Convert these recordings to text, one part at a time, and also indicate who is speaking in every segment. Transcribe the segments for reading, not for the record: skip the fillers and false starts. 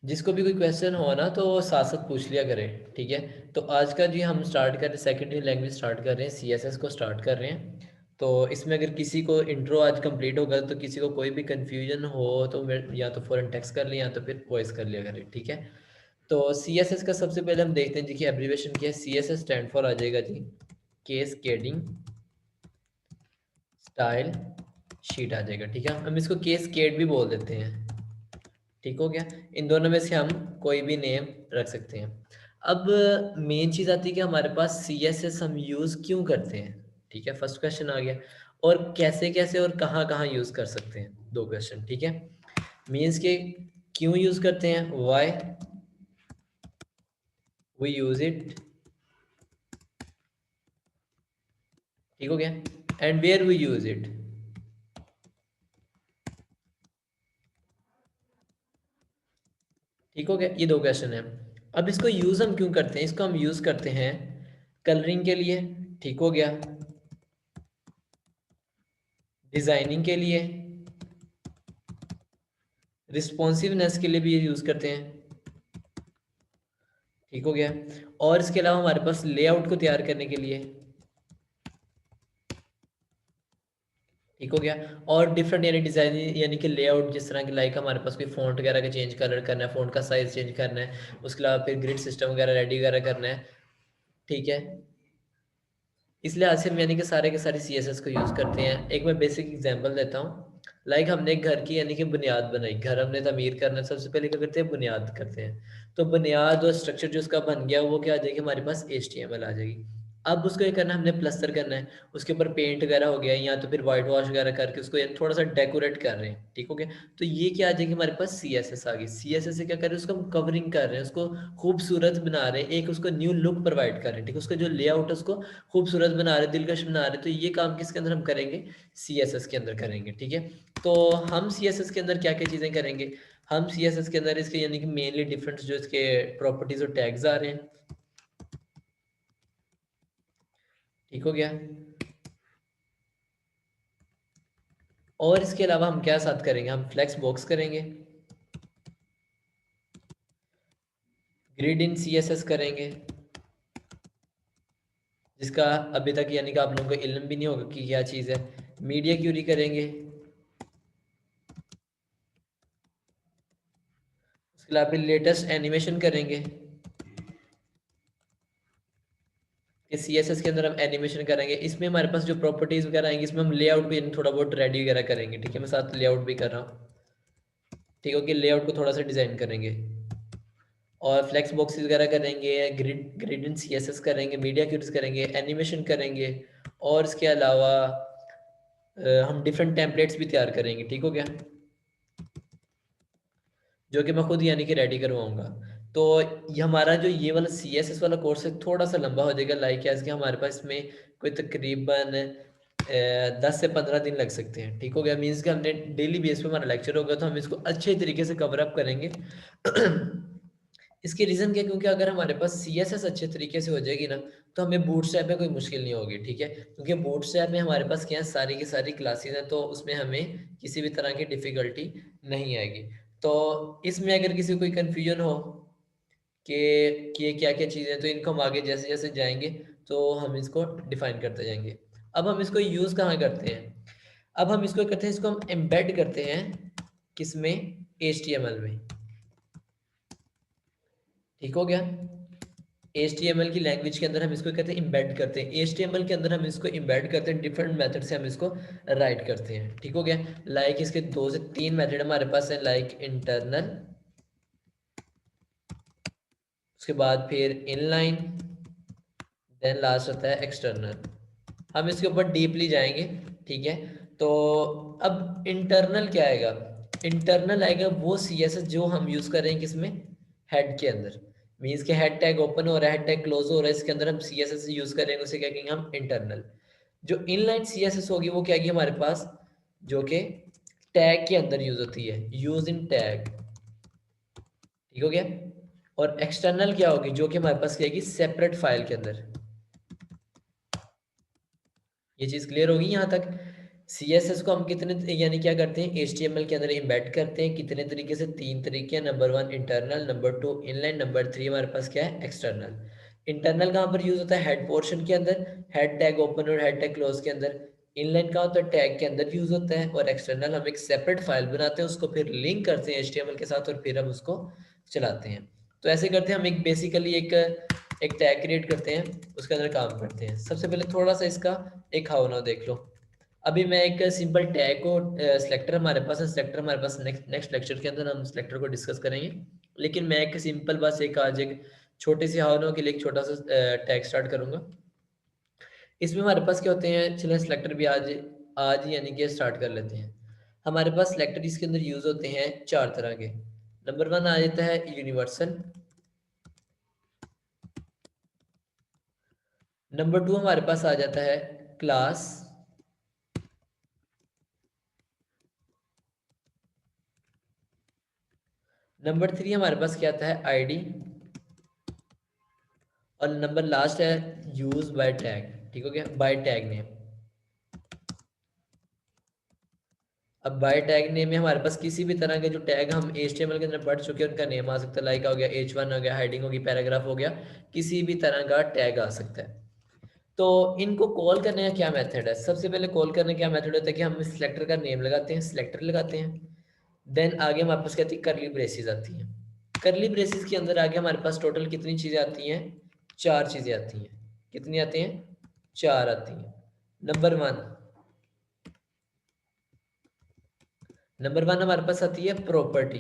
Speaker 1: जिसको भी कोई क्वेश्चन हो ना तो साथ साथ पूछ लिया करें, ठीक है। तो आज का जी हम स्टार्ट कर रहे हैं, सेकेंड लैंग्वेज स्टार्ट कर रहे हैं, सीएसएस को स्टार्ट कर रहे हैं। तो इसमें अगर किसी को इंट्रो आज कंप्लीट होगा तो किसी को कोई भी कंफ्यूजन हो तो मेरे या तो फ़ौरन टेक्स्ट कर लें या तो फिर वॉइस कर लिया करें, ठीक है। तो सीएसएस का सबसे पहले हम देखते हैं जी कि एब्रीविएशन क्या है। सीएसएस स्टैंड फॉर आ जाएगा जी केस्केडिंग स्टाइल शीट आ जाएगा, ठीक है। हम इसको केस्केड भी बोल देते हैं, ठीक हो गया। इन दोनों में से हम कोई भी नेम रख सकते हैं। अब मेन चीज़ आती है कि हमारे पास सी एस एस हम यूज़ क्यों करते हैं, ठीक है। फर्स्ट क्वेश्चन आ गया। और कैसे कैसे और कहाँ कहाँ यूज़ कर सकते हैं, दो क्वेश्चन, ठीक है। मीन्स के क्यों यूज़ करते हैं, वाई वी यूज़ इट, ठीक हो गया। And where we use it, ठीक हो गया। ये दो क्वेश्चन है। अब इसको यूज़ हम क्यों करते हैं, इसको हम यूज़ करते हैं कलरिंग के लिए, ठीक हो गया, डिज़ाइनिंग के लिए, रिस्पॉन्सिवनेस के लिए भी ये यूज़ करते हैं, ठीक हो गया। और इसके अलावा हमारे पास लेआउट को तैयार करने के लिए, ठीक हो गया। और डिफरेंट यानी डिज़ाइन यानी कि लेआउट, जिस तरह की लाइक हमारे पास कोई फ़ॉन्ट वगैरह का चेंज कलर करना है, फ़ॉन्ट का साइज़ चेंज करना है, उसके अलावा फिर ग्रिड सिस्टम वगैरह रेडी वगैरह करना है, ठीक है। इस लिहाज से हम यानी कि सारे के सारे सीएसएस को यूज़ करते हैं। एक मैं बेसिक एग्जांपल देता हूँ। लाइक हमने एक घर की यानी कि बुनियाद बनाई, घर हमने तमीर करना है, सबसे पहले क्या करते हैं, बुनियाद करते हैं। तो बुनियाद और स्ट्रक्चर जो उसका बन गया वो क्या आ जाएगी, हमारे पास एचटीएमएल आ जाएगी। अब उसको ये करना है, हमने प्लस्तर करना है, उसके ऊपर पेंट वगैरह हो गया या तो फिर वाइट वॉश वगैरह करके उसको यानी थोड़ा सा डेकोरेट कर रहे हैं, ठीक हो गया। तो ये क्या आ जाएगी, हमारे पास सी एस एस आ गई। सी एस एस से क्या कर रहे हैं, उसको हम कवरिंग कर रहे हैं, उसको खूबसूरत बना रहे हैं, एक उसको न्यू लुक प्रोवाइड कर रहे हैं, ठीक है। उसका जो लेआउट है उसको खूबसूरत बना रहे, दिलकश बना रहे। तो ये काम किसके अंदर हम करेंगे, सी एस एस के अंदर करेंगे, ठीक है। तो हम सी एस एस के अंदर क्या क्या चीज़ें करेंगे, हम सी एस एस के अंदर इसके यानी कि मेनली डिफरेंट जो इसके प्रॉपर्टीज और टैग्स आ रहे हैं, ठीक हो गया। और इसके अलावा हम क्या साथ करेंगे, हम फ्लेक्स बॉक्स करेंगे, ग्रिड इन सी एस एस करेंगे, जिसका अभी तक यानी कि आप लोगों को इल्म भी नहीं होगा कि क्या चीज़ है। मीडिया क्यूरी करेंगे, उसके अलावा फिर लेटेस्ट एनिमेशन करेंगे कि सी एस एस के अंदर हम एनिमेशन करेंगे। इसमें हमारे पास जो प्रॉपर्टीज़ वगैरह आएंगी, इसमें हम लेआउट भी थोड़ा बहुत रेडी वगैरह करेंगे, ठीक है। मैं साथ लेआउट भी कर रहा हूँ, ठीक है, कि लेआउट को थोड़ा सा डिज़ाइन करेंगे। और फ्लेक्स बॉक्सेस वगैरह करेंगे, ग्रिड ग्रिड इन सी एस एस करेंगे, मीडिया क्यूरीज करेंगे, एनिमेशन करेंगे। और इसके अलावा हम डिफरेंट टेम्पलेट्स भी तैयार करेंगे, ठीक हो गया, जो कि मैं खुद यानी कि रेडी करवाऊँगा। तो ये हमारा जो ये वाला सी एस एस वाला कोर्स है थोड़ा सा लंबा हो जाएगा, लाइक एज कि हमारे पास इसमें कोई तकरीबन 10 से 15 दिन लग सकते हैं, ठीक हो गया। मीन्स कि हमने डेली बेस पे हमारा लेक्चर होगा तो हम इसको अच्छे तरीके से कवर अप करेंगे। इसकी रीज़न क्या है, क्योंकि अगर हमारे पास सी एस एस अच्छे तरीके से हो जाएगी ना तो हमें बूटस्ट्रैप में कोई मुश्किल नहीं होगी, ठीक है। क्योंकि बूटस्ट्रैप में हमारे पास क्या है, सारी की सारी क्लासेस हैं, तो उसमें हमें किसी भी तरह की डिफ़िकल्टी नहीं आएगी। तो इसमें अगर किसी को कोई कन्फ्यूजन हो कि ये क्या-क्या चीज़ें हैं, तो इनको हम आगे जैसे-जैसे जाएँगे तो हम इसको डिफ़ाइन करते जाएँगे। अब हम इसको यूज़ कहाँ करते हैं? अब हम इसको करते हैं, इसको हम एम्बेड करते हैं किसमें? एचटीएमएल में, ठीक हो गया। एचटीएमएल की लैंग्वेज के अंदर हम इसको कहते हैं एम्बेड करते हैं। एचटीएमएल के अंदर हम इसको एम्बेड करते हैं, डिफरेंट मेथड से हम इसको राइट करते हैं, ठीक हो गया। लाइक इसके 2 से 3 मेथड हमारे पास है, लाइक इंटरनल, उसके बाद फिर इनलाइन, देन लास्ट होता है एक्सटर्नल। हम इसके ऊपर डीपली जाएंगे, ठीक है। तो अब इंटरनल क्या आएगा, इंटरनल आएगा वो सी एस एस जो हम यूज़ कर रहे हैं किसमें, हेड के अंदर। मीन्स के हेड टैग ओपन हो रहा है, हेड टैग क्लोज हो रहा है, इसके अंदर हम सी एस एस यूज़ करेंगे, उसे क्या कहेंगे हम, इंटरनल। जो इनलाइन सी एस एस होगी वो क्या आएगी हमारे पास, जो कि टैग के अंदर यूज़ होती है, यूज इन टैग, ठीक हो गया। और एक्सटर्नल क्या होगी, जो कि हमारे पास क्या आएगी, सेपरेट फाइल के अंदर। ये चीज़ क्लियर होगी यहाँ तक। CSS को हम कितने यानी क्या करते हैं, HTML के अंदर इम्बेड करते हैं कितने तरीके से, 3 तरीके हैं। Number 1 internal, number 2 inline, number 3 हमारे पास क्या है, एक्सटर्नल। इंटरनल कहाँ पर यूज होता है, हेड पोर्शन के अंदर, हेड टैग ओपन और हेड टैग क्लोज के अंदर। इनलाइन कहाँ होता है, टैग के अंदर यूज होता है। और एक्सटर्नल हम एक सेपरेट फाइल बनाते हैं, उसको फिर लिंक करते हैं HTML के साथ और फिर हम उसको चलाते हैं। तो ऐसे करते हैं हम एक बेसिकली एक टैग क्रिएट करते हैं, उसके अंदर काम करते हैं। सबसे पहले थोड़ा सा इसका एक हाउ नाउ देख लो। अभी मैं एक सिंपल टैग को सिलेक्टर हमारे पास है, सिलेक्टर हमारे पास नेक्स्ट लेक्चर के अंदर हम सिलेक्टर को डिस्कस करेंगे। लेकिन मैं एक सिंपल बस एक आज एक छोटी सी हाउ नाउ के लिए एक छोटा सा टैग स्टार्ट करूंगा। इसमें हमारे पास क्या होते हैं, चलिए सिलेक्टर भी आज आज यानी कि स्टार्ट कर लेते हैं। हमारे पास सिलेक्टर इसके अंदर यूज होते हैं 4 तरह के। नंबर 1 आ जाता है यूनिवर्सल। नंबर 2 हमारे पास आ जाता है क्लास। नंबर 3 हमारे पास क्या आता है, आईडी। और नंबर लास्ट है यूज बाय टैग। ठीक हो गया, बाय टैग नेम। अब बाय टैग नेम में हमारे पास किसी भी तरह के जो टैग हम HTML के अंदर पढ़ चुके हैं उनका नेम आ सकता है। लाइक हो गया, H1 हो गया, हेडिंग होगी, पैराग्राफ हो गया, किसी भी तरह का टैग आ सकता है। तो इनको कॉल करने का क्या मेथड है, सबसे पहले कॉल करने का क्या मेथड होता है कि हम सिलेक्टर का नेम लगाते हैं, सिलेक्टर लगाते हैं। देन आगे हमारे पास क्या आती है, करली ब्रेसेस आती हैं। करली ब्रेसेस के अंदर आगे हमारे पास टोटल कितनी चीज़ें आती हैं, 4 चीज़ें आती हैं। कितनी आती हैं, 4 आती हैं। नंबर 1, हमारे पास आती है प्रॉपर्टी।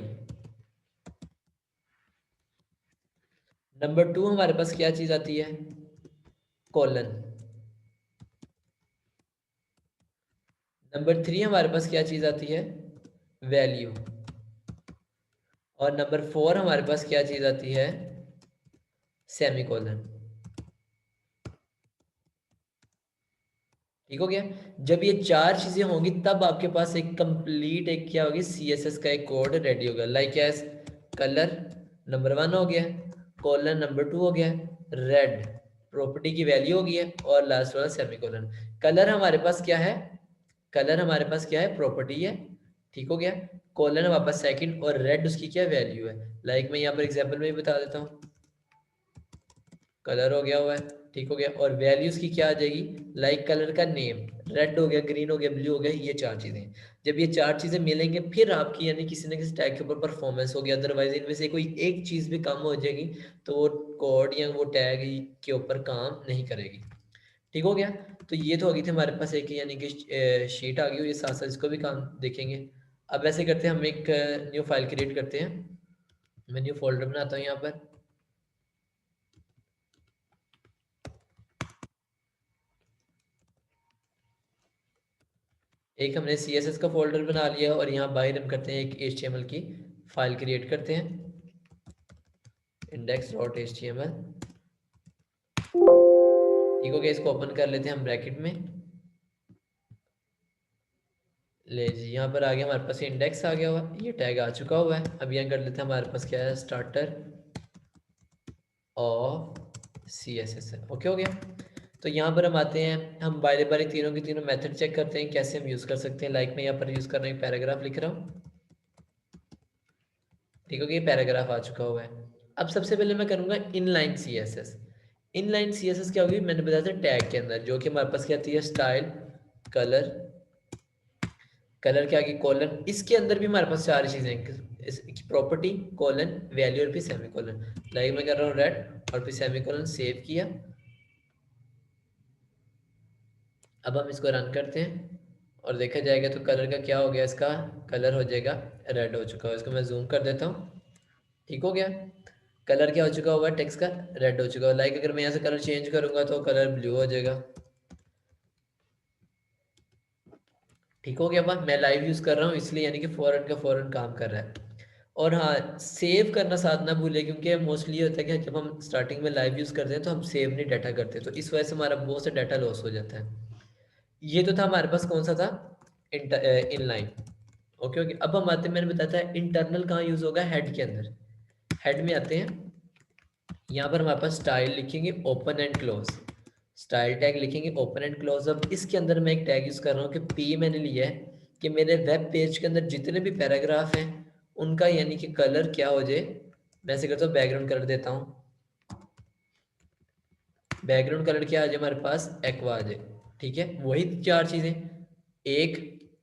Speaker 1: नंबर 2 हमारे पास क्या चीज़ आती है, कॉलन। नंबर 3 हमारे पास क्या चीज़ आती है, वैल्यू। और नंबर 4 हमारे पास क्या चीज़ आती है, सेमीकोलन। ठीक हो गया। जब ये 4 चीजें होंगी तब आपके पास एक कंप्लीट एक क्या होगी, CSS का एक कोड रेडी होगा। लाइक एस कलर नंबर 1 हो गया, कॉलन नंबर 2 हो गया, रेड प्रॉपर्टी की वैल्यू हो गई है, और लास्ट वाला सेमीकोलन। कलर हमारे पास क्या है, कलर हमारे पास क्या है, प्रॉपर्टी है। ठीक हो गया। कॉलन हमारे पास सेकंड, और रेड उसकी क्या वैल्यू है। लाइक मैं यहाँ पर एग्जांपल में भी बता देता हूँ, कलर हो गया हुआ है। ठीक हो गया। और वैल्यूज की क्या आ जाएगी, लाइक कलर का नेम, रेड हो गया, ग्रीन हो गया, ब्लू हो गया, ये 4 चीजें। जब ये 4 चीजें मिलेंगे फिर आपकी यानी किसी न किसी टैग के ऊपर परफॉर्मेंस होगी। अदरवाइज इनमें से कोई एक चीज भी कम हो जाएगी तो वो कोड या वो टैग के ऊपर काम नहीं करेगी। ठीक हो गया। तो ये तो हो गई थी हमारे पास एक यानी कि शीट आ गई हुई है, साथ साथ इसको भी काम देखेंगे। अब ऐसे करते हैं, हम एक न्यू फाइल क्रिएट करते हैं। मैं न्यू फोल्डर बनाता हूँ यहाँ पर। एक हमने CSS का फोल्डर बना लिया और यहाँ बाहर हम करते हैं एक HTML की फाइल क्रिएट करते हैं, index.html। ठीक हो गया। इसको ओपन कर लेते हैं हम ब्रैकेट में। ले जी, यहाँ पर आ गया हमारे पास इंडेक्स आ गया हुआ, ये टैग आ चुका हुआ है। अब यहाँ कर लेते हैं, हमारे पास क्या है, स्टार्टर और CSS है। ओके हो गया। तो यहाँ पर हम आते हैं, हम बारी बारी तीनों की तीनों मेथड चेक करते हैं कैसे हम यूज़ कर सकते हैं। लाइक मैं यहाँ पर यूज़ कर रहा हूँ, पैराग्राफ लिख रहा हूँ। ठीक है, ये पैराग्राफ आ चुका हुआ है। अब सबसे पहले मैं करूँगा इनलाइन CSS। इनलाइन CSS क्या होगी, मैंने बताया था टैग के अंदर, जो कि हमारे पास क्या आती है, स्टाइल, कलर, कलर के आगे कॉलन। इसके अंदर भी हमारे पास 4 चीज़ें हैं, प्रॉपर्टी, कॉलन, वैल्यू और फिर सेमी कॉलन। लाइक मैं कर रहा हूँ रेड और फिर सेमी कॉलन, सेव किया। अब हम इसको रन करते हैं और देखा जाएगा तो कलर का क्या हो गया, इसका कलर हो जाएगा रेड हो चुका है। इसको मैं जूम कर देता हूँ। ठीक हो गया। कलर क्या हो चुका होगा, टेक्स्ट का रेड हो चुका है। लाइक अगर मैं यहाँ से कलर चेंज करूंगा तो कलर ब्लू हो जाएगा। ठीक हो गया। बात मैं लाइव यूज़ कर रहा हूँ इसलिए यानी कि फ़ौरन का फ़ौरन काम कर रहा है। और हाँ, सेव करना साथ ना भूले, क्योंकि मोस्टली ये होता है कि जब हम स्टार्टिंग में लाइव यूज़ करते हैं तो हम सेव नहीं डाटा करते, तो इस वजह से हमारा बहुत सा डाटा लॉस हो जाता है। ये तो था हमारे पास कौन सा था, इनलाइन। Okay okay. अब हम आते हैं, मैंने बताया था इंटरनल कहाँ यूज़ होगा, हेड के अंदर। हेड में आते हैं, यहाँ पर हमारे पास स्टाइल लिखेंगे open and close. Style tag लिखेंगे ओपन एंड क्लोज। अब इसके अंदर मैं एक टैग यूज़ कर रहा हूँ कि पी मैंने लिया है कि मेरे वेब पेज के अंदर जितने भी पैराग्राफ हैं उनका यानी कि कलर क्या हो जाए। मैं ऐसे करता हूँ, बैकग्राउंड कलर देता हूँ। बैकग्राउंड कलर क्या आ जाए हमारे पास, एक्वा आ जाए। ठीक है, वही चार चीज़ें, एक,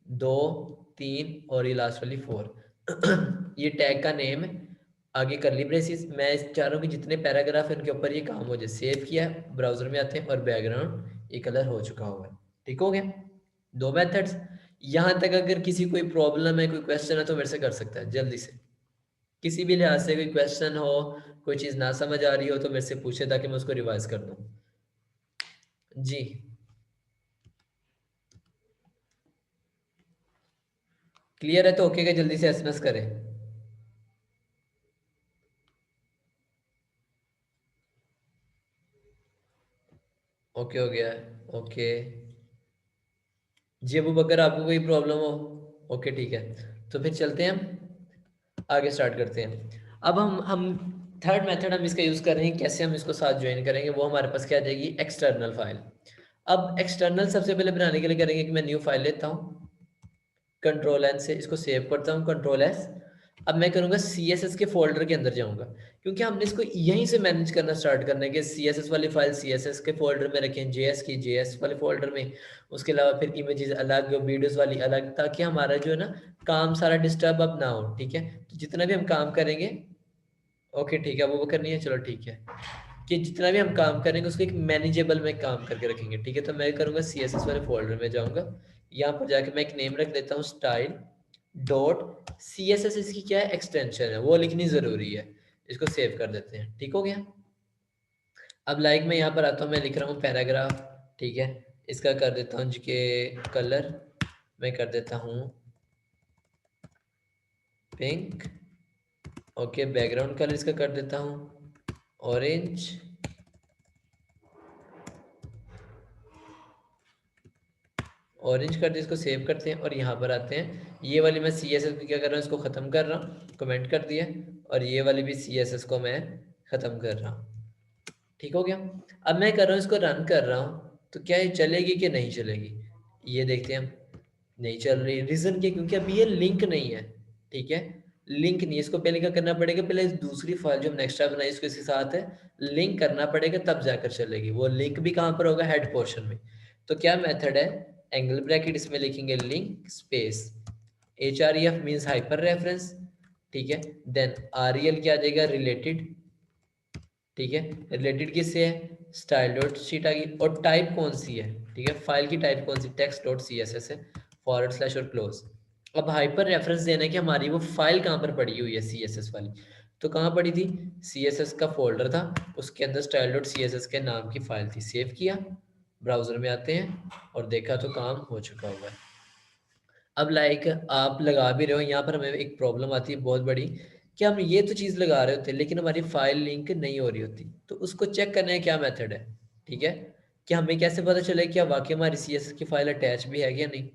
Speaker 1: दो, तीन और ये लास्ट वाली फोर। ये टैग का नेम है। आगे करली ब्रेसिस। मैं इस चारों के जितने पैराग्राफ हैं उनके ऊपर ये काम हो जाए। सेव किया, ब्राउजर में आते हैं और बैकग्राउंड ये कलर हो चुका हुआ है। ठीक हो गया, दो मेथड्स। यहाँ तक अगर किसी कोई प्रॉब्लम है, कोई क्वेश्चन है तो मेरे से कर सकता है जल्दी से। किसी भी लिहाज से कोई क्वेश्चन हो, कोई चीज़ ना समझ आ रही हो तो मेरे से पूछे ताकि मैं उसको रिवाइज कर दूँ। जी, क्लियर है तो ओके का जल्दी से एसएमएस करें। ओके हो गया है, ओके। जी अबू बकर, आपको कोई प्रॉब्लम हो? ओके ठीक है, तो फिर चलते हैं हम आगे स्टार्ट करते हैं। अब हम थर्ड मेथड हम इसका यूज़ कर रहे हैं, कैसे हम इसको साथ ज्वाइन करेंगे वो हमारे पास क्या आ जाएगी, एक्सटर्नल फाइल। अब एक्सटर्नल सबसे पहले बनाने के लिए करेंगे कि मैं न्यू फाइल लेता हूँ, कंट्रोल एन से इसको सेव करता हूँ, कंट्रोल एस। अब मैं करूँगा सी एस एस के फोल्डर के अंदर जाऊँगा, क्योंकि हमने इसको यहीं से मैनेज करना स्टार्ट करना है कि सी एस एस वाली फाइल सी एस एस के फोल्डर में रखें, जे एस की जे एस वाले फोल्डर में, उसके अलावा फिर इमेजेस अलग, वीडियोस वाली अलग, ताकि हमारा जो है ना काम सारा डिस्टर्ब अब ना हो। ठीक है, तो जितना भी हम काम करेंगे, ओके ठीक है, वो करनी है, चलो ठीक है, कि जितना भी हम काम करेंगे उसको एक मैनेजेबल में काम करके रखेंगे। ठीक है, तो मैं करूँगा सी एस एस वाले फोल्डर में जाऊँगा, यहाँ पर जाके मैं एक नेम रख देता हूँ, style dot C S S. इसकी क्या है, एक्सटेंशन है, वो लिखनी ज़रूरी है। इसको सेव कर देते हैं, ठीक हो गया। अब लाइक मैं यहाँ पर आता हूँ, मैं लिख रहा हूँ पैराग्राफ। ठीक है, इसका कर देता हूँ जी के कलर, मैं कर देता हूँ पिंक। ओके, बैकग्राउंड कलर इसका कर देता हूँ ऑरेंज। ऑरेंज कर दिया, इसको सेव करते हैं और यहाँ पर आते हैं। ये वाली मैं सी एस एस क्या कर रहा हूँ, इसको ख़त्म कर रहा हूँ, कमेंट कर दिया। और ये वाली भी सी एस एस को मैं ख़त्म कर रहा हूँ। ठीक हो गया। अब मैं कर रहा हूँ, इसको रन कर रहा हूँ, तो क्या ये चलेगी कि नहीं चलेगी, ये देखते हैं हम। नहीं चल रही, रीज़न क्या, क्योंकि अभी ये लिंक नहीं है। ठीक है, लिंक नहीं है, इसको पहले क्या करना पड़ेगा, पहले इस दूसरी फाइल जो हमने एक्स्ट्रा बनाई इसको इसके साथ है लिंक करना पड़ेगा, तब जाकर चलेगी। वो लिंक भी कहाँ पर होगा, हेड पोर्शन में। तो क्या मेथड है, एंगल ब्रैकेट, इसमें लिखेंगे link space H R E F means hyper reference. ठीक है, देन आर ई एल क्या आ जाएगा, रिलेटेड। ठीक है, रिलेटेड किससे है, स्टाइल डॉट शीट आ गई। और टाइप कौन सी है, ठीक है, फाइल की टाइप कौन सी, text dot C S S है, फॉरवर्ड स्लैश और क्लोज। अब हाइपर रेफरेंस देना है कि हमारी वो फाइल कहाँ पर पड़ी हुई है, सी एस एस वाली। तो कहाँ पड़ी थी, सी एस एस का फोल्डर था, उसके अंदर style dot C S S के नाम की फाइल थी। सेव किया, ब्राउजर में आते हैं और देखा तो काम हो चुका हुआ है। अब लाइक आप लगा भी रहे हो, यहाँ पर हमें एक प्रॉब्लम आती है बहुत बड़ी, कि हम ये तो चीज़ लगा रहे होते हैं लेकिन हमारी फाइल लिंक नहीं हो रही होती। तो उसको चेक करने का क्या मेथड है, ठीक है, कि हमें कैसे पता चले कि वाकई हमारी सी एस एस की फाइल अटैच भी है या नहीं।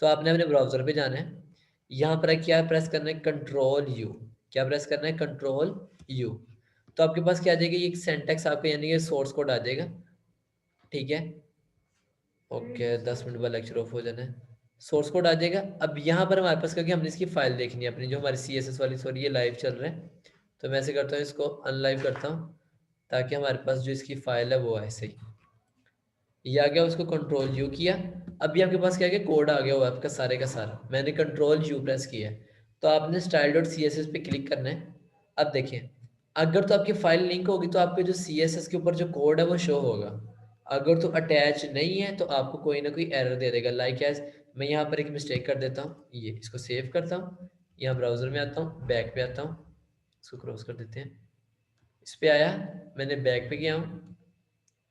Speaker 1: तो आपने अपने ब्राउज़र पे जाना है, यहाँ पर क्या प्रेस करना है, कंट्रोल यू। क्या प्रेस करना है, कंट्रोल यू। तो आपके पास क्या आ जाएगी, एक सेंटेक्स आपका यानी कि सोर्स कोड आ जाएगा। ठीक है, ओके, 10 मिनट बाद लेक्चर ऑफ हो जाना है, सोर्स कोड आ जाएगा। अब यहाँ पर हमारे पास, क्योंकि हमने इसकी फाइल देखनी है अपनी, जो हमारी सी एस एस वाली, सॉरी ये लाइव चल रहा है, तो मैं ऐसे करता हूँ, इसको अनलाइव करता हूँ, ताकि हमारे पास जो इसकी फाइल है वो ऐसे ही ये आ गया। उसको कंट्रोल यू किया, अभी आपके पास क्या गया, कोड आ गया हुआ आपका सारे का सारा। मैंने कंट्रोल यू प्रेस किया है, तो आपने style dot C S S पे क्लिक करना है। अब देखिए, अगर तो आपकी फाइल लिंक होगी तो आपके जो सी एस एस के ऊपर जो कोड है वो शो होगा। अगर तो अटैच नहीं है तो आपको कोई ना कोई एरर दे देगा, लाइक एज मैं यहाँ पर एक मिस्टेक कर देता हूँ, ये इसको सेव करता हूँ, यहाँ ब्राउज़र में आता हूँ, बैक पे आता हूँ, इसको क्रॉस कर देते हैं, इस पे आया, मैंने बैक पे गया हूँ,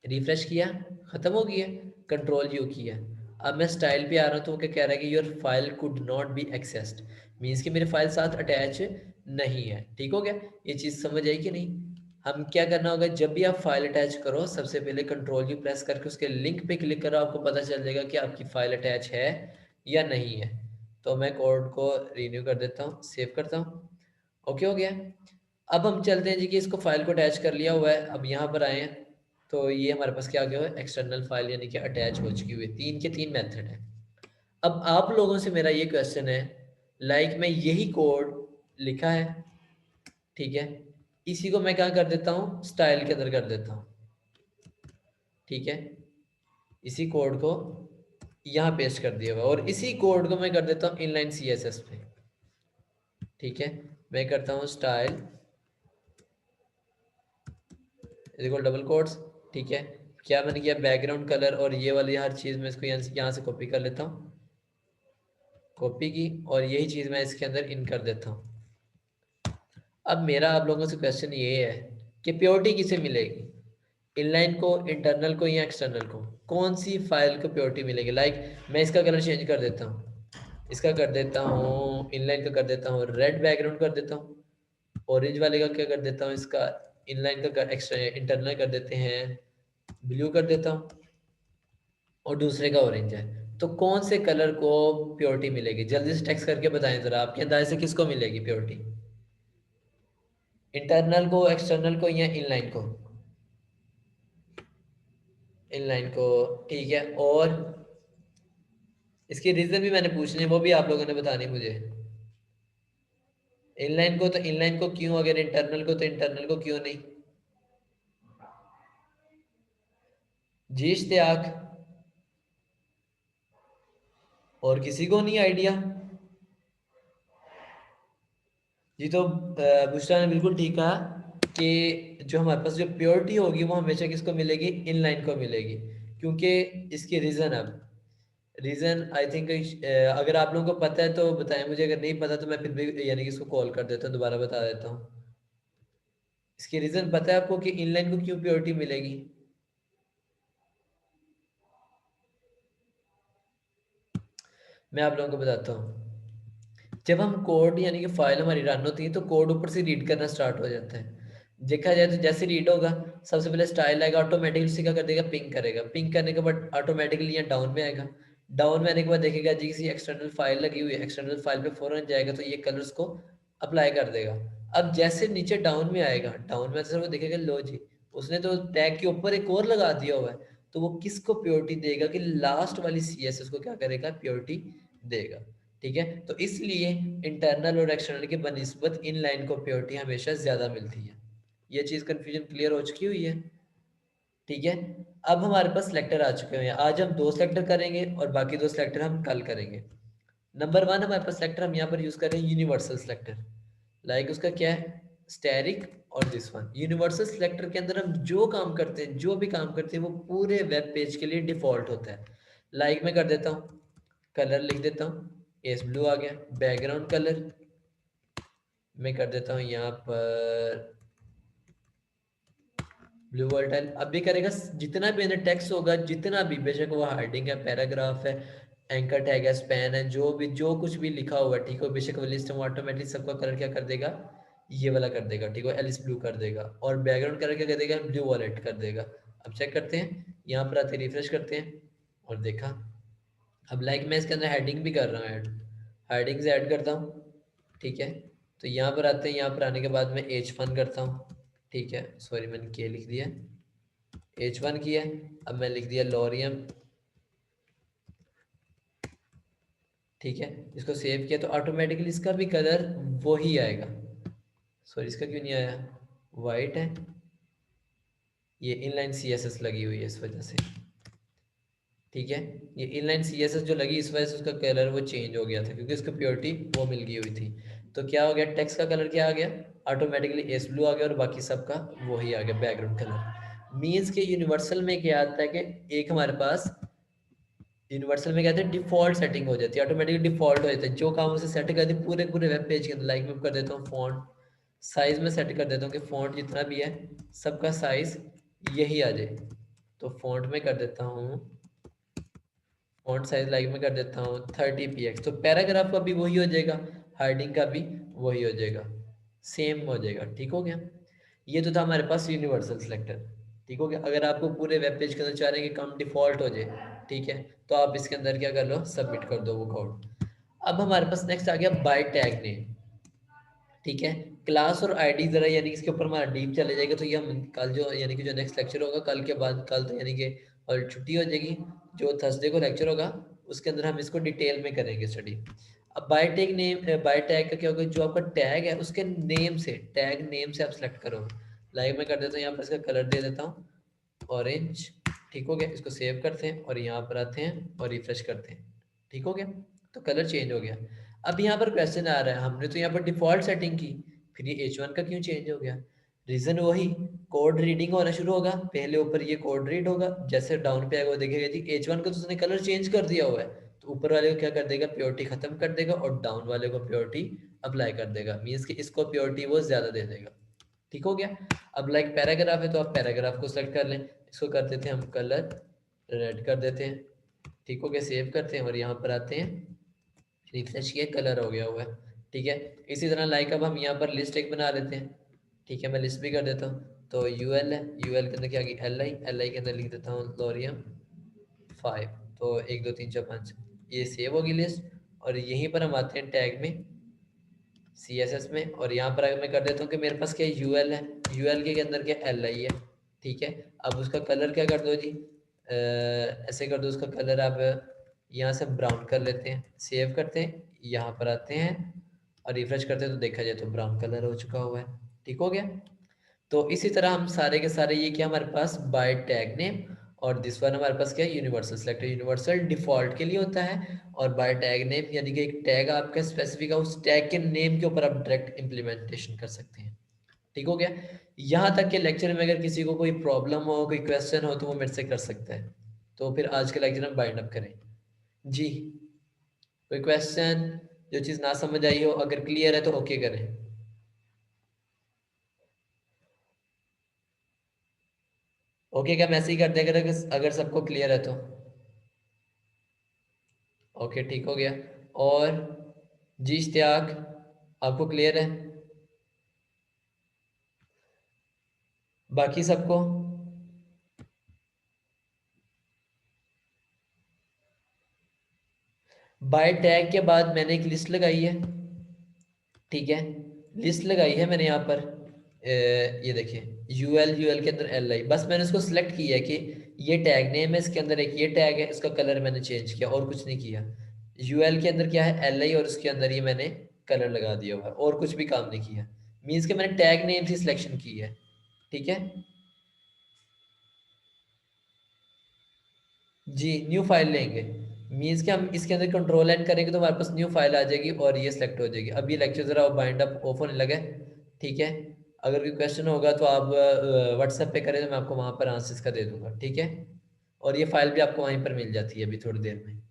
Speaker 1: रिफ्रेश किया, खत्म हो गया, कंट्रोल यू किया। अब मैं स्टाइल पे आ रहा हूँ, तो वो क्या कह रहा है कि your file could not be accessed, means कि मेरे फाइल साथ अटैच नहीं है। ठीक हो गया, ये चीज़ समझ आई कि नहीं। हम क्या करना होगा, जब भी आप फाइल अटैच करो, सबसे पहले कंट्रोल यू प्रेस करके उसके लिंक पे क्लिक करो, आपको पता चल जाएगा कि आपकी फाइल अटैच है या नहीं है। तो मैं कोड को रिन्यू कर देता हूँ, सेव करता हूँ, ओके हो गया। अब हम चलते हैं जी कि इसको फाइल को अटैच कर लिया हुआ है, अब यहाँ पर आए हैं, तो ये हमारे पास क्या आ गया है, एक्सटर्नल फाइल यानी कि अटैच हो चुकी हुई है। 3 के 3 मेथड है। अब आप लोगों से मेरा ये क्वेश्चन है, लाइक मैं यही कोड लिखा है, ठीक है, इसी को मैं क्या कर देता हूँ, स्टाइल के अंदर कर देता हूँ, ठीक है, इसी कोड को यहाँ पेस्ट कर दिया हुआ और इसी कोड को मैं कर देता हूँ इनलाइन सीएसएस पे, ठीक है। मैं करता हूँ स्टाइल देखो डबल कोट्स, ठीक है। क्या मैंने किया, बैकग्राउंड कलर और ये वाली हर चीज़ मैं इसको यहाँ से कॉपी कर लेता हूँ, कॉपी की, और यही चीज़ मैं इसके अंदर इन कर देता हूँ। अब मेरा आप लोगों से क्वेश्चन ये है कि प्योरिटी किसे मिलेगी, इनलाइन को, इंटरनल को या एक्सटर्नल को, कौन सी फाइल को प्योरिटी मिलेगी। लाइक मैं इसका कलर चेंज कर देता हूँ, इसका कर देता हूँ, इनलाइन का कर देता हूँ रेड बैकग्राउंड कर देता हूँ, ऑरेंज वाले का क्या कर देता हूँ, इसका इनलाइन का एक्स्ट्रा इंटरनल कर देते हैं ब्लू कर देता हूँ, और दूसरे का ऑरेंज है। तो कौन से कलर को प्योरिटी मिलेगी, जल्दी से टेक्स्ट करके बताएं जरा, आपके अंदाजे से किसको मिलेगी प्योरिटी, इंटरनल को, एक्सटर्नल को या इनलाइन को, इनलाइन को, ठीक है। और इसकी रीजन भी मैंने पूछनी है, वो भी आप लोगों ने बतानी मुझे। इनलाइन को तो इनलाइन को क्यों, अगर इंटरनल को तो इंटरनल को क्यों नहीं। जी इश्तियाक, और किसी को नहीं आइडिया। जी तो बुशरा ने बिल्कुल ठीक कहा कि जो हमारे पास जो प्योरिटी होगी वो हमेशा किसको मिलेगी, इनलाइन को मिलेगी, क्योंकि इसकी रीज़न, अब रीज़न आई थिंक अगर आप लोगों को पता है तो बताएं मुझे, अगर नहीं पता तो मैं फिर भी यानी कि इसको कॉल कर देता हूँ, दोबारा बता देता हूँ। इसकी रीज़न पता है आपको कि इनलाइन को क्यों प्योरिटी मिलेगी। मैं आप लोगों को बताता हूँ। जब हम कोड यानी कि फाइल हमारी रन होती है तो कोड ऊपर से रीड करना स्टार्ट हो जाता है। देखा जाए तो जैसे रीड होगा, सबसे पहले स्टाइल आएगा, ऑटोमेटिकली उसी का कर देगा, पिंग करेगा, पिंग करने के बाद ऑटोमेटिकली यहाँ डाउन में आएगा, डाउन में आने के बाद देखेगा जी किसी एक्सटर्नल फाइल लगी हुई है, एक्सटर्नल फाइल पे फौरन जाएगा तो ये कलर्स को अप्लाई कर देगा। अब जैसे नीचे डाउन में आएगा, डाउन में सर वो देखेगा लो जी उसने तो टैग के ऊपर एक और लगा दिया हुआ है, तो वो किसको प्योरिटी देगा, कि लास्ट वाली सीएसएस को क्या करेगा, प्योरिटी देगा, ठीक है। तो इसलिए इंटरनल और एक्सटर्नल के बनिस्बत इन लाइन को प्योरिटी हमेशा ज्यादा मिलती है। ये चीज कंफ्यूजन क्लियर हो चुकी हुई है, ठीक है। अब हमारे पास सेलेक्टर आ चुके हैं, आज हम 2 सेलेक्टर करेंगे और बाकी 2 सेलेक्टर हम कल करेंगे। नंबर 1 हमारे पास सेलेक्टर हम यहाँ पर यूज कर रहे हैं यूनिवर्सल सेलेक्टर, लाइक उसका क्या है, स्टैरिक, और दिस वन। यूनिवर्सल सेलेक्टर के अंदर हम जो काम करते हैं, जो भी काम करते हैं वो पूरे वेब पेज के लिए डिफॉल्ट होता है। लाइक मैं कर देता हूँ, कलर लिख देता हूँ, एस ब्लू आ गया, बैकग्राउंड कलर मैं कर देता हूँ यहाँ पर ब्लू वर्टाइल। अब भी करेगा, जितना भी अंदर टेक्स्ट होगा, जितना भी, बेशक वो हार्डिंग है, पैराग्राफ है, एंकर टैग है, स्पैन है, जो भी, जो कुछ भी लिखा हुआ है, ठीक है, बेशक वो लिस्ट में ऑटोमेटिक सबका कलर क्या कर देगा, ये वाला कर देगा, ठीक है, एलिस ब्लू कर देगा, और बैकग्राउंड कलर क्या कर देगा, ब्लू वॉलेट कर देगा। अब चेक करते हैं, यहाँ पर आते रिफ्रेश करते हैं और देखा। अब लाइक मैं इसके अंदर हेडिंग भी कर रहा हूँ ऐड, हेडिंग से ऐड करता हूँ, ठीक है। तो यहाँ पर आते हैं, यहाँ पर आने के बाद मैं H1 करता हूँ, ठीक है, सॉरी मैंने के लिख दिया, H1 किया। अब मैं लिख दिया लोरियम, ठीक है, इसको सेव किया तो ऑटोमेटिकली इसका भी कलर वो ही आएगा। सॉरी इसका क्यों नहीं आया, वाइट है, ये इनलाइन सीएसएस लगी हुई है इस वजह से, ठीक है। ये इनलाइन सीएसएस जो लगी इस वजह से उसका कलर वो चेंज हो गया था, क्योंकि उसको प्योरिटी वो मिल गई हुई थी। तो क्या हो गया, टेक्स्ट का कलर क्या आ गया, ऑटोमेटिकली एस ब्लू आ गया, और बाकी सबका वही आ गया बैकग्राउंड कलर। मीन्स के यूनिवर्सल में क्या आता है कि एक हमारे पास यूनिवर्सल में कहते हैं डिफॉल्ट सेटिंग हो जाती है, ऑटोमेटिकली डिफॉल्ट हो जाता है, जो काम उसे सेट कर दी पूरे पूरे वेब पेज के अंदर। लाइक मैं कर देता हूँ फॉन्ट साइज में सेट कर देता हूँ कि फॉन्ट जितना भी है सबका साइज यही आ जाए। तो फॉन्ट में कर देता हूँ, फॉन्ट साइज लाइक में कर देता हूँ 30 px, तो पैराग्राफ का भी वही हो जाएगा, हार्डिंग का भी वही हो जाएगा, सेम हो जाएगा, ठीक हो गया। ये तो था हमारे पास यूनिवर्सल सिलेक्टर, ठीक हो गया। अगर आपको पूरे वेब पेज के अंदर चाह रहे हैं कि कम डिफॉल्ट हो जाए, ठीक है, तो आप इसके अंदर क्या कर लो, सबमिट कर दो वो कोड। अब हमारे पास नेक्स्ट आ गया बाय टैग नेम। ठीक है। क्लास और आईडी ज़रा यानी इसके ऊपर हमारा डीप चले जाएगा, तो ये हम कल जो यानी कि जो नेक्स्ट लेक्चर होगा कल के बाद, कल तो यानी कि और छुट्टी हो जाएगी, जो थर्सडे को लेक्चर होगा उसके अंदर हम इसको डिटेल में करेंगे स्टडी। अब by tag name, by tag का क्या होगा, जो आपका टैग है उसके नेम से, टैग नेम से आप सेलेक्ट करोगे। लाइक मैं कर देता हूँ यहाँ पर, इसका कलर दे देता हूँ ऑरेंज। ठीक हो गया, इसको सेव करते हैं और यहाँ पर आते हैं और रिफ्रेश करते हैं। ठीक हो गया, तो कलर चेंज हो गया। अब यहाँ पर क्वेश्चन आ रहा है, हमने तो यहाँ पर डिफॉल्ट सेटिंग की, फिर ये H1 का क्यों चेंज हो गया? रीजन वही, कोड रीडिंग होना शुरू होगा, पहले ऊपर ये कोड रीड होगा, जैसे डाउन पे आएगा वो देखेगा जी H1 का तो उसने कलर चेंज कर दिया हुआ है, तो ऊपर वाले को क्या कर देगा, प्योरिटी खत्म कर देगा और डाउन वाले को प्योरिटी अप्लाई कर देगा, मीन्स कि इसको प्योरिटी वो ज्यादा दे देगा। ठीक हो गया। अब लाइक पैराग्राफ है तो आप पैराग्राफ को सेलेक्ट कर लें, इसको कर देते हैं हम कलर रेड कर देते हैं। ठीक हो गया, सेव करते हैं और यहाँ पर आते हैं, रिफ्रेश किया, कलर हो गया हुआ है। ठीक है। इसी तरह लाइक अब हम यहाँ पर लिस्ट एक बना लेते हैं। ठीक है, मैं लिस्ट भी कर देता हूँ, तो यूएल है, यूएल के अंदर क्या आ गई, एल आई, एल आई के अंदर लिख देता हूँ लोरियम 5, तो 1 2 3 4 5, ये सेव होगी लिस्ट। और यहीं पर हम आते हैं टैग में, CSS में, और यहाँ पर अगर मैं कर देता हूँ कि मेरे पास क्या यूएल है, यूएल के अंदर क्या एल आई है। ठीक है। अब उसका कलर क्या कर दो जी, ऐसे कर दो, उसका कलर आप यहाँ से ब्राउन कर लेते हैं, सेव करते हैं, यहाँ पर आते हैं और रिफ्रेश करते हैं, तो देखा जाए तो ब्राउन कलर हो चुका हुआ है। ठीक हो गया। तो इसी तरह हम सारे के सारे, ये क्या हमारे पास बाय टैग नेम, और दिस वन हमारे पास क्या है, यूनिवर्सल सिलेक्टर, यूनिवर्सल डिफॉल्ट के लिए होता है, और बाय टैग नेम यानी कि एक टैग आपका स्पेसिफिक है, उस टैग के नेम के ऊपर आप डायरेक्ट इम्प्लीमेंटेशन कर सकते हैं। ठीक हो गया। यहाँ तक के लेक्चर में अगर किसी को कोई प्रॉब्लम हो, कोई क्वेश्चन हो, तो वो मेरे से कर सकता है। तो फिर आज के लेक्चर हम बाइंड अप करें जी। कोई क्वेश्चन, जो चीज़ ना समझ आई हो, अगर क्लियर है तो ओके करें। ओके क्या मैसेज कर दें अगर अगर सबको क्लियर है तो? ओके ठीक हो गया। और जी इश्तियाक, आपको क्लियर है? बाकी सबको? बाय टैग के बाद मैंने एक लिस्ट लगाई है। ठीक है, लिस्ट लगाई है मैंने यहाँ पर, ये देखिए यूएल, यूएल के अंदर एल आई, बस मैंने उसको सिलेक्ट किया है कि ये टैग नेम है, इसके अंदर एक ये टैग है, इसका कलर मैंने चेंज किया और कुछ नहीं किया। यूएल के अंदर क्या है, एल आई, और उसके अंदर ये मैंने कलर लगा दिया हुआ है और कुछ भी काम नहीं किया, मीन्स कि मैंने टैग नेम से सिलेक्शन की है। ठीक है जी, न्यू फाइल लेंगे, मीन्स कि हम इसके अंदर कंट्रोल एंड करेंगे तो हमारे पास न्यू फाइल आ जाएगी और ये सिलेक्ट हो जाएगी। अब ये लेक्चर ज़रा बाइंड अप ऑफ होने लगे। ठीक है, अगर कोई क्वेश्चन होगा तो आप व्हाट्सएप पे करें, तो मैं आपको वहाँ पर आंसर्स का दे दूंगा। ठीक है, और ये फाइल भी आपको वहीं पर मिल जाती है अभी थोड़ी देर में।